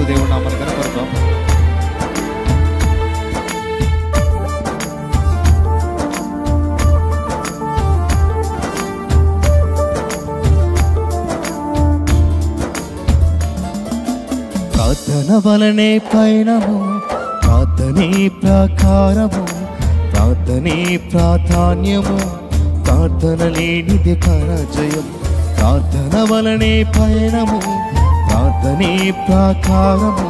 దేవుడు నామమున కనపడతాం. ప్రార్థన వలనే పయనము, ప్రార్థనే ప్రాకారము, ప్రార్థనే ప్రాధాన్యము, ప్రార్థన లేనిది పరాజయం. ప్రార్థన వలనే పయనము, ప్రార్థనే ప్రాకారము,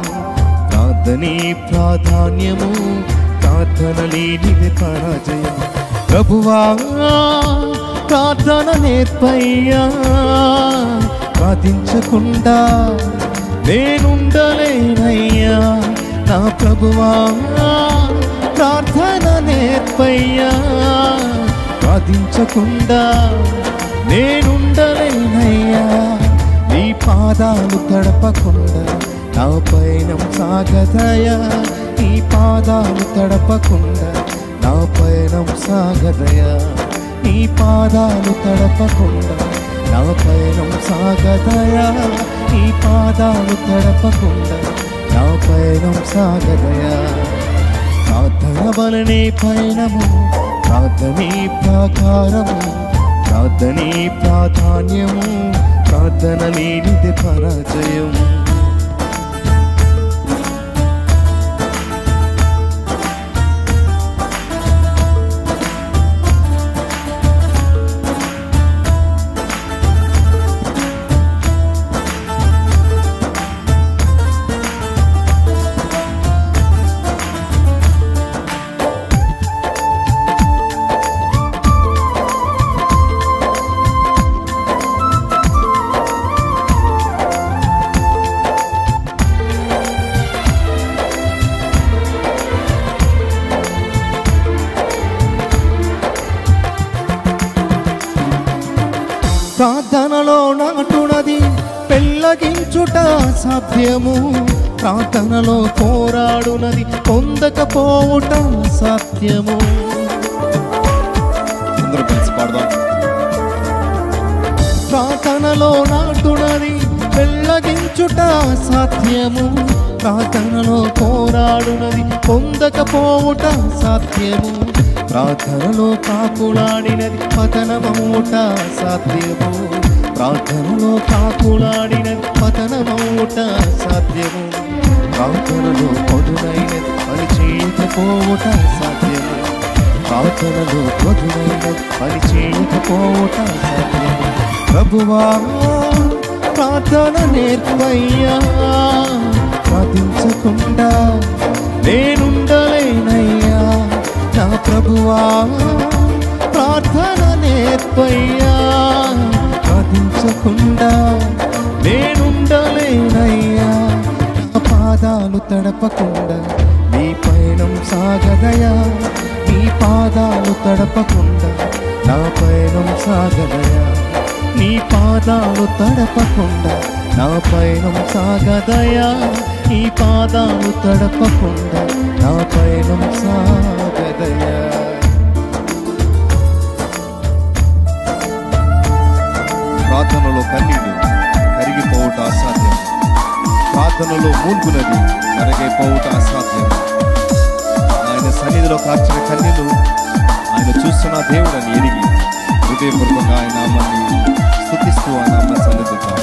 ప్రార్థనే ప్రాధాన్యము, ప్రార్థన లేనిది పరాజయం. ప్రభువా ప్రార్థన నేర్పయ్యా, ప్రార్థించకుండా నేనుండలేనయ్యా. నా ప్రభువా ప్రార్థన నేర్పయ్యా, ప్రార్థించకుండా నేనుండలేనయ్యా. నీ పాదాలు తడపకుండా నా పయనం సాగదయా, నీ పాదాలు తడపకుండా నా పయనం సాగదయా, నీ పాదాలు తడపకుండా నా పయనం సాగదయా, నీ పాదాలు తడపకుండా నా పయనం సాగదయా. ప్రార్థన వలనే పయనము, ప్రార్థనే ప్రాకారము, ప్రార్థనే ప్రాధాన్యము, ప్రార్థన లేనిది పరాజయం. ప్రార్థనలో నాటునది పెళ్ళగించుట సాధ్యము, ప్రార్థనలో పోరాడునది పొందకపోవుట సాధ్యము. అందరూ కలిసి పాడదాం. ప్రార్థనలో నాటునది పెళ్ళగించుట సాధ్యము, ప్రార్థనలో పోరాడునది పొందకపోవుట సాధ్యము. ప్రార్థనలో కాకులాడినది పతనమవుట సాధ్యము, ప్రార్థనలో కాకులాడినది పతనమవుట సాధ్యము. ప్రార్థనలో పదునైనది పని చేయకపోవుట సాధ్యము, ప్రార్థనలో పదునైనది పని చేయకపోవుట సాధ్యము. ప్రభువా ప్రార్థన నేర్పయ్యా, ప్రార్థించకుండా నేనుండలేనయ్యా. నా ప్రభువా ప్రార్థన నేర్పయ్యా, ప్రార్థించకుండా నేనుండలేనయ్యా. నా పాదాలు తడపకుండా నీ పయనం సాగదయా, నీ పాదాలు తడపకుండా నా పయనం సాగదయా, నీ పాదాలు తడపకుండా నా పయనం సాగదయా, నీ పాదాలు తడపకుండా నా పయనం సాగదయా. ప్రార్థనలో కన్నీళ్ళు కరిగిపోవుట అసాధ్యం, ప్రార్థనలో మూల్గునది కరిగిపోవుట అసాధ్యం. ఆయన సన్నిధిలో కార్చిన కన్నీళ్ళు ఆయన చూస్తున్న దేవుడని ఎరిగి హృదయపూర్వకంగా ఆయన నామాన్ని స్తుతిస్తూ ఆ నామాన్ని సన్నిధిద్దాం.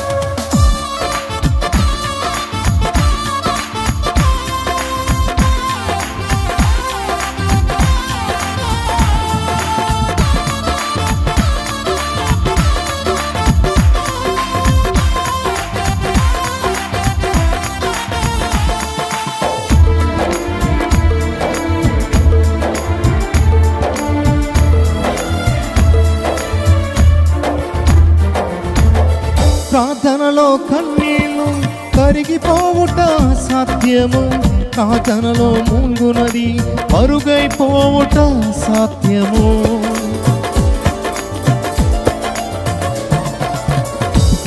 ప్రార్థనలో కన్నీళ్ళు కరిగిపోవుట సాధ్యము, ప్రార్థనలో మూల్గునది మరుగైపోవుట సాధ్యము.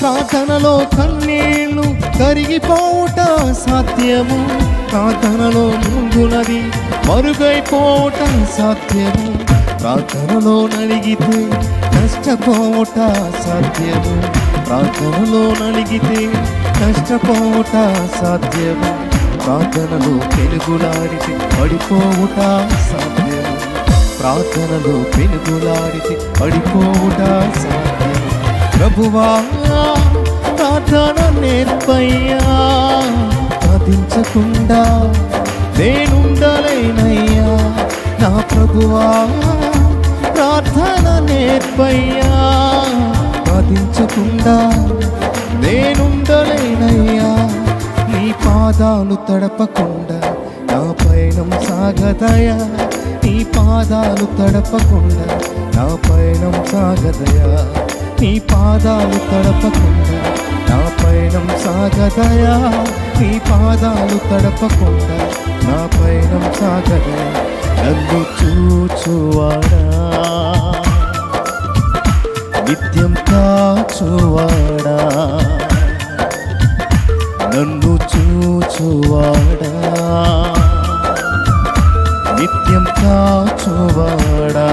ప్రార్థనలో కన్నీళ్ళు కరిగిపోవుట సాధ్యము, ప్రార్థనలో మూల్గునది మరుగైపోవుట సాధ్యము. ప్రార్థనలో నలిగితే నష్టపోవుట సాధ్యము, ప్రార్థనలో నలిగితే నష్టపోవుట సాధ్యము. ప్రార్థనలో పెనుగులాడితే పడిపోవుట సాధ్యము, ప్రార్థనలో పెనుగులాడితే పడిపోవుట సాధ్యము. ప్రభువా ప్రార్థన నేర్పయ్యా, సాధించకుండా నేనుండలేనయ్యా. నా ప్రభువా ప్రార్థన నేర్పయ్యా, సాధించకుండా నేనుండలేనయ్యా. నీ పాదాలు తడపకుండా నా పయనం సాగదయా, నీ పాదాలు తడపకుండా నా పయనం సాగదయా, నీ పాదాలు తడపకుండా నా పయనం సాగదయా, నీ పాదాలు తడపకుండా నా పయనం సాగదయా. నన్ను చూచువాడా, నిత్యం కాచువాడా, నన్ను చూచువాడా, నిత్యం కాచువాడా.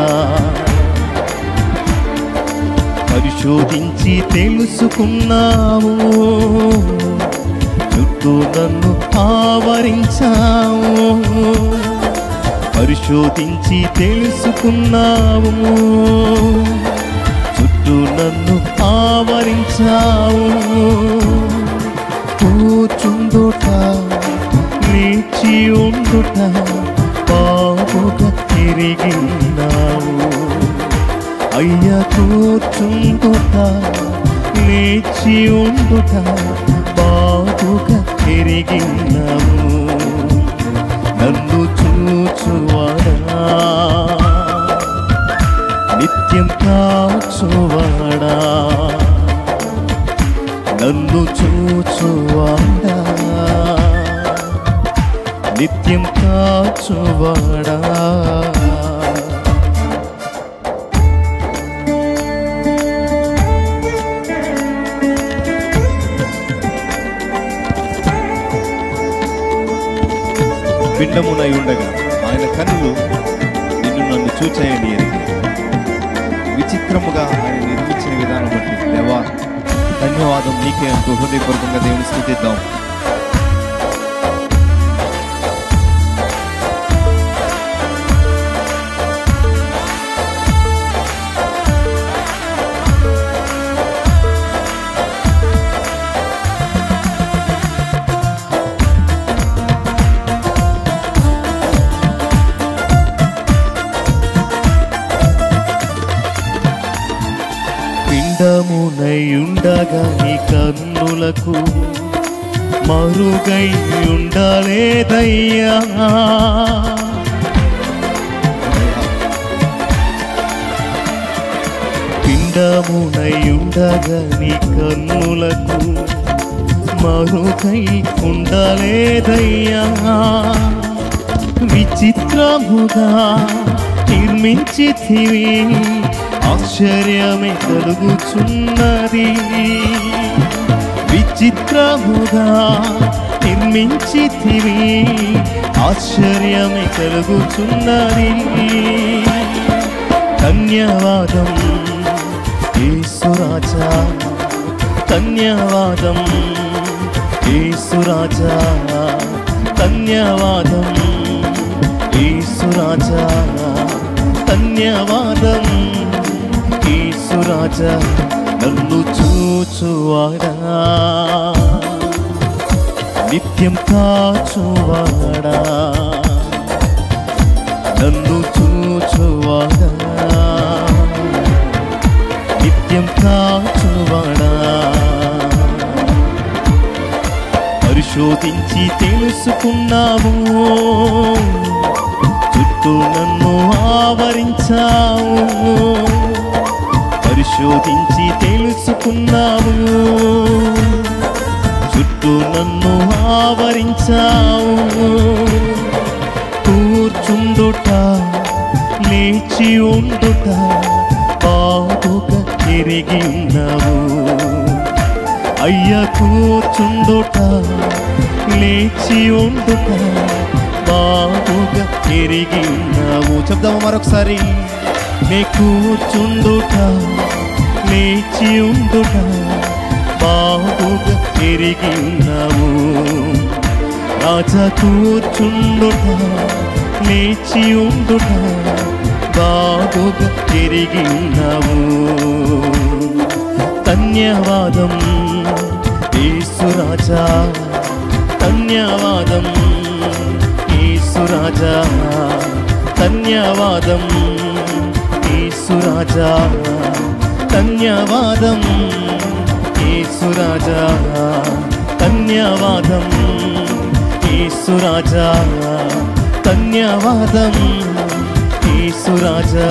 పరిశోధించి తెలుసుకున్నావు, చుట్టూ నన్ను ఆవరించావు. పరిశోధించి తెలుసుకున్నావు, చుట్టూ నన్ను ఆవరించావు. కూర్చుండుట లేచి ఉండుట బాబుగా తిరిగినావు. అయ్యా కూర్చుండుట లేచి ఉండుట బాబుగా తిరిగినావు. నన్ను చూచువాడా, నిత్యం కాచువాడా, నన్ను చూచువాడా, నిత్యం కాచువాడా. పిండమునై ఉండగా ఆయన కన్నులు నిన్ను నన్ను చూచాయని ఎరిగి, విచిత్రముగా ఆయన నిర్మించిన విధానం బట్టి దేవా ధన్యవాదం నీకే అంటూ హృదయపూర్వకంగా దేవుని స్తుతిద్దాం. పిండమునై ఉండగా నీ కన్నులకు మరుగై ఉండలేదయ్యా. పిండమునై ఉండగా నీ కన్నులకు మరుగై ఉండలేదయ్యా. విచిత్రముగా నిర్మించితివి, ఆశ్చర్యమే కలుగుచున్నది. విచిత్రముగా నిర్మించితివి, ఆశ్చర్యమే కలుగుచున్నది. ధన్యవాదం యేసురాజా, ధన్యవాదం యేసురాజా, ధన్యవాదం యేసురాజా, ధన్యవాదం యేసురాజా. నన్ను చూచువాడా, నిత్యం కాచువాడా, నన్ను చూచువాడా, నిత్యం కాచువాడా. పరిశోధించి తెలుసుకున్నావు, చుట్టూ నన్ను ఆవరించావు. పరిశోధించి తెలుసుకున్నావు, చుట్టూ నన్ను ఆవరించావు. కూర్చుండుట లేచి ఉండుట బాగుగా తిరిగి ఉన్నావు. అయ్య కూర్చుందుట లేచి ఉండుట బాగుగా ఎరిగి ఉన్నావు. చెప్దాము మరొకసారి. నే కూర్చుందుట లేచి ఉండుట బాగుగా ఎరిగి ఉన్నావు. రాజా కూర్చుండుట లేచి ఉండుట బాగుగా ఎరిగి ఉన్నావు. ధన్యవాదం యేసురాజా, ధన్యవాదం యేసురాజా, ధన్యవాదం యేసురాజా, ధన్యవాదం యేసురాజా, ధన్యవాదం యేసురాజా, ధన్యవాదం యేసురాజా.